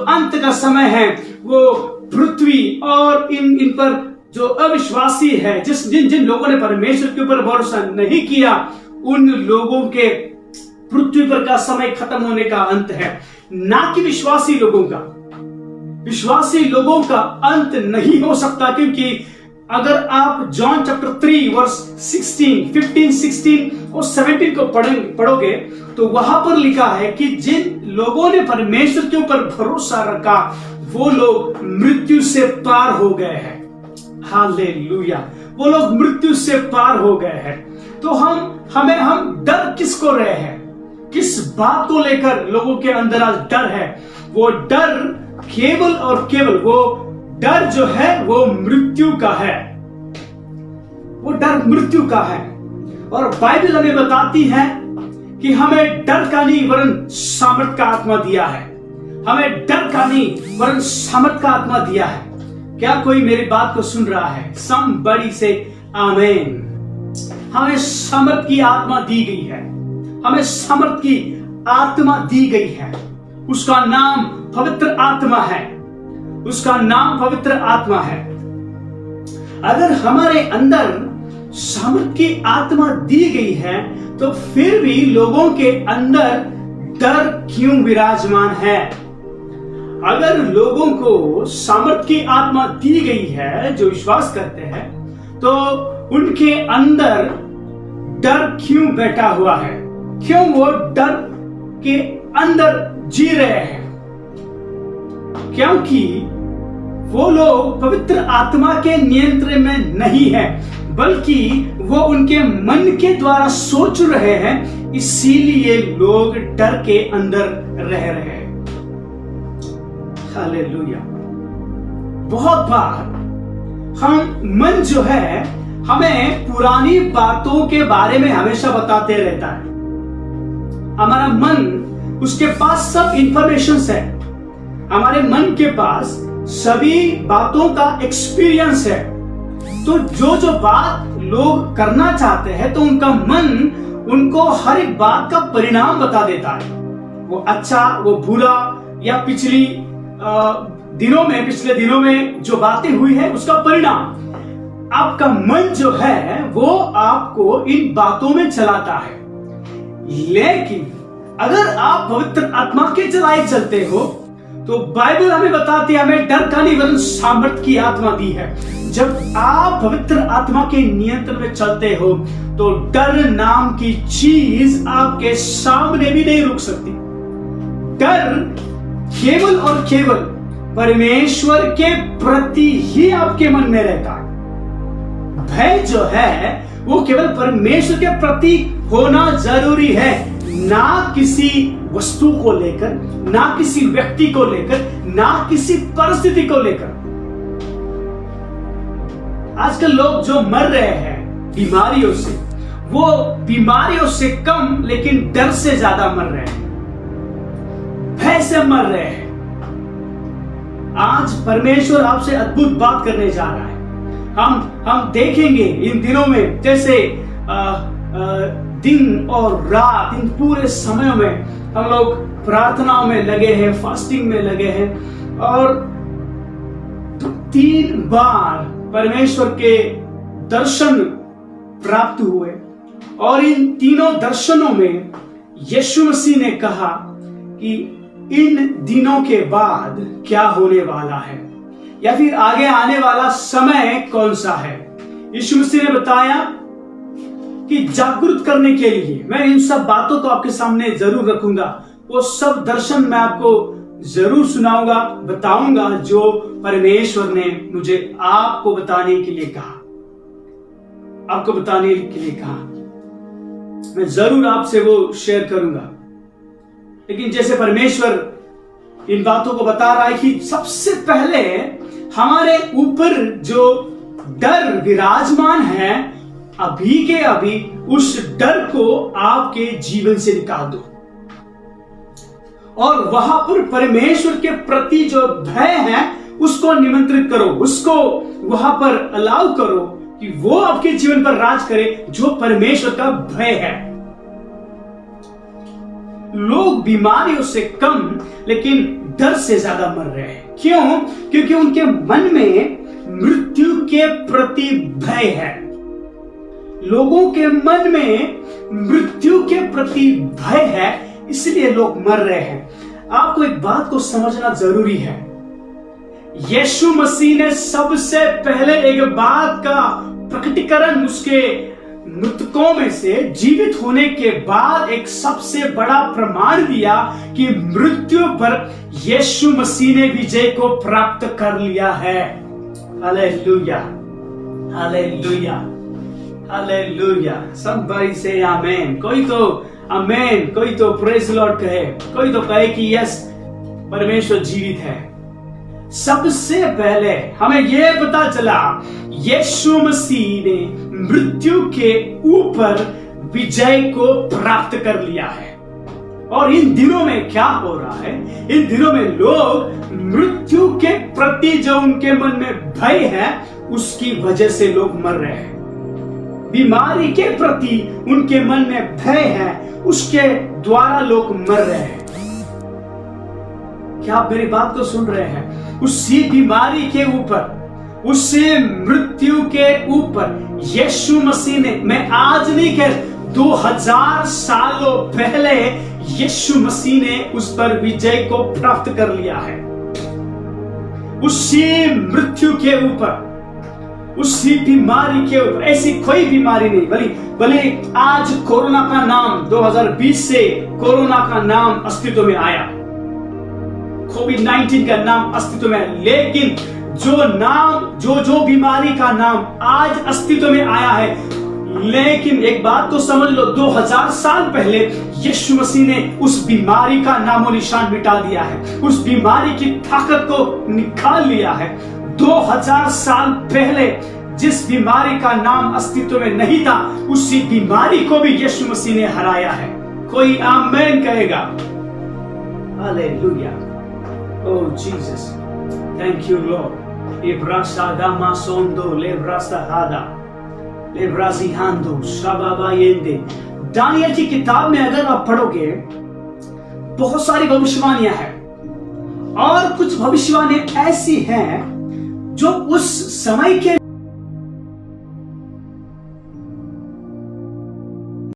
अंत का समय है वो पृथ्वी और इन पर जो अविश्वासी है, जिन जिन लोगों ने परमेश्वर के ऊपर भरोसा नहीं किया, उन लोगों के पृथ्वी पर का समय खत्म होने का अंत है, ना कि विश्वासी लोगों का। विश्वासी लोगों का अंत नहीं हो सकता, क्योंकि अगर आप जॉन चैप्टर 3 वर्स 15, 16 और 17 को पढ़ोगे तो वहां पर लिखा है कि जिन लोगों ने परमेश्वर के ऊपर भरोसा रखा वो लोग मृत्यु से पार हो गए हैं। हालेलुया, वो लोग मृत्यु से पार हो गए हैं। तो हम डर किसको रहे हैं? किस बात को लेकर लोगों के अंदर आज डर है? वो डर केवल और केवल वो डर जो है वो मृत्यु का है। वो डर मृत्यु का है। और बाइबल हमें बताती है कि हमें डर का नहीं वरन सामर्थ का आत्मा दिया है। हमें डर का नहीं वरन सामर्थ का आत्मा दिया है। क्या कोई मेरी बात को सुन रहा है? Somebody say आमीन। हमें सामर्थ की आत्मा दी गई है। हमें सामर्थ की आत्मा दी गई है। उसका नाम पवित्र आत्मा है। उसका नाम पवित्र आत्मा है। अगर हमारे अंदर सामर्थ की आत्मा दी गई है तो फिर भी लोगों के अंदर डर क्यों विराजमान है? अगर लोगों को सामर्थ की आत्मा दी गई है जो विश्वास करते हैं, तो उनके अंदर डर क्यों बैठा हुआ है? क्यों वो डर के अंदर जी रहे हैं? क्योंकि वो लोग पवित्र आत्मा के नियंत्रण में नहीं है, बल्कि वो उनके मन के द्वारा सोच रहे हैं, इसीलिए लोग डर के अंदर रह रहे हैं। हालेलुया। बहुत बार हम मन जो है हमें पुरानी बातों के बारे में हमेशा बताते रहता है। हमारा मन, उसके पास सब इंफॉर्मेशन है। हमारे मन के पास सभी बातों का एक्सपीरियंस है। तो जो बात लोग करना चाहते हैं तो उनका मन उनको हर एक बात का परिणाम बता देता है। वो अच्छा, वो बुरा, या पिछले दिनों में जो बातें हुई है उसका परिणाम। आपका मन जो है वो आपको इन बातों में चलाता है। लेकिन अगर आप पवित्र आत्मा के चलाए चलते हो तो बाइबल हमें बताती है, हमें डर का नहीं वरन सामर्थ की आत्मा दी है। जब आप पवित्र आत्मा के नियंत्रण में चलते हो तो डर नाम की चीज आपके सामने भी नहीं रुक सकती। डर केवल और केवल परमेश्वर के प्रति ही आपके मन में रहता है। भय जो है वो केवल परमेश्वर के प्रति होना जरूरी है, ना किसी वस्तु को लेकर, ना किसी व्यक्ति को लेकर, ना किसी परिस्थिति को लेकर। आजकल लोग जो मर रहे हैं बीमारियों से, वो बीमारियों से कम लेकिन डर से ज्यादा मर रहे हैं, भय से मर रहे हैं। आज परमेश्वर आपसे अद्भुत बात करने जा रहा है। हम देखेंगे इन दिनों में, जैसे दिन और रात, इन पूरे समयों में हम लोग प्रार्थनाओं में लगे हैं, फास्टिंग में लगे हैं, और 3 बार परमेश्वर के दर्शन प्राप्त हुए। और इन तीनों दर्शनों में यीशु मसीह ने कहा कि इन दिनों के बाद क्या होने वाला है, या फिर आगे आने वाला समय कौन सा है। यीशु मसीह ने बताया कि जागरूक करने के लिए मैं इन सब बातों को आपके सामने जरूर रखूंगा। वो सब दर्शन मैं आपको जरूर सुनाऊंगा, बताऊंगा, जो परमेश्वर ने मुझे आपको बताने के लिए कहा। आपको बताने के लिए कहा, मैं जरूर आपसे वो शेयर करूंगा। लेकिन जैसे परमेश्वर इन बातों को बता रहा है कि सबसे पहले हमारे ऊपर जो डर विराजमान है, अभी के अभी उस डर को आपके जीवन से निकाल दो, और वहां पर परमेश्वर के प्रति जो भय है उसको निमंत्रित करो, उसको वहां पर अलाउ करो कि वो आपके जीवन पर राज करे, जो परमेश्वर का भय है। लोग बीमारियों से कम लेकिन डर से ज्यादा मर रहे हैं। क्यों? क्योंकि उनके मन में मृत्यु के प्रति भय है। लोगों के मन में मृत्यु के प्रति भय है, इसलिए लोग मर रहे हैं। आपको एक बात को समझना जरूरी है। यीशु मसीह ने सबसे पहले एक बात का प्रकटीकरण उसके मृतकों में से जीवित होने के बाद एक सबसे बड़ा प्रमाण दिया कि मृत्यु पर यीशु मसीह ने विजय को प्राप्त कर लिया है। Hallelujah, hallelujah, hallelujah. Somebody say amen। कोई तो आमेन, कोई तो प्रेज लॉर्ड कहे, कोई तो कहे कि यस परमेश्वर जीवित है। सबसे पहले हमें यह पता चला यीशु मसीह ने मृत्यु के ऊपर विजय को प्राप्त कर लिया है। और इन दिनों में क्या हो रहा है? इन दिनों में लोग मृत्यु के प्रति जो उनके मन में भय है उसकी वजह से लोग मर रहे हैं। बीमारी के प्रति उनके मन में भय है, उसके द्वारा लोग मर रहे हैं। क्या आप मेरी बात को सुन रहे हैं? उसी बीमारी के ऊपर, उसी मृत्यु के ऊपर यीशु मसीह ने, मैं आज नहीं कह, 2000 सालों पहले यीशु मसीह ने उस पर विजय को प्राप्त कर लिया है। उसी मृत्यु के ऊपर, उसी बीमारी के ऊपर। ऐसी कोई बीमारी नहीं, भले आज कोरोना का नाम 2020 से कोरोना का नाम अस्तित्व में आया, कोविड-19 का नाम अस्तित्व में आया, लेकिन जो नाम जो बीमारी का नाम आज अस्तित्व में आया है, लेकिन एक बात तो समझ लो, 2000 साल पहले यीशु मसीह ने उस बीमारी का नामो निशान मिटा दिया है, उस बीमारी की ताकत को निकाल लिया है। 2000 साल पहले जिस बीमारी का नाम अस्तित्व में नहीं था, उसी बीमारी को भी यीशु मसीह ने हराया है। कोई आमेन कहेगा? Hallelujah, oh Jesus, thank you lord. इब्रासादा मासोंदो लेब्रासाहादा लेब्रासिहांदो शाबाबायेंदे। दानियल की किताब में अगर आप पढ़ोगे, बहुत सारी भविष्यवाणियां हैं और कुछ भविष्यवाणियां ऐसी हैं जो उस समय के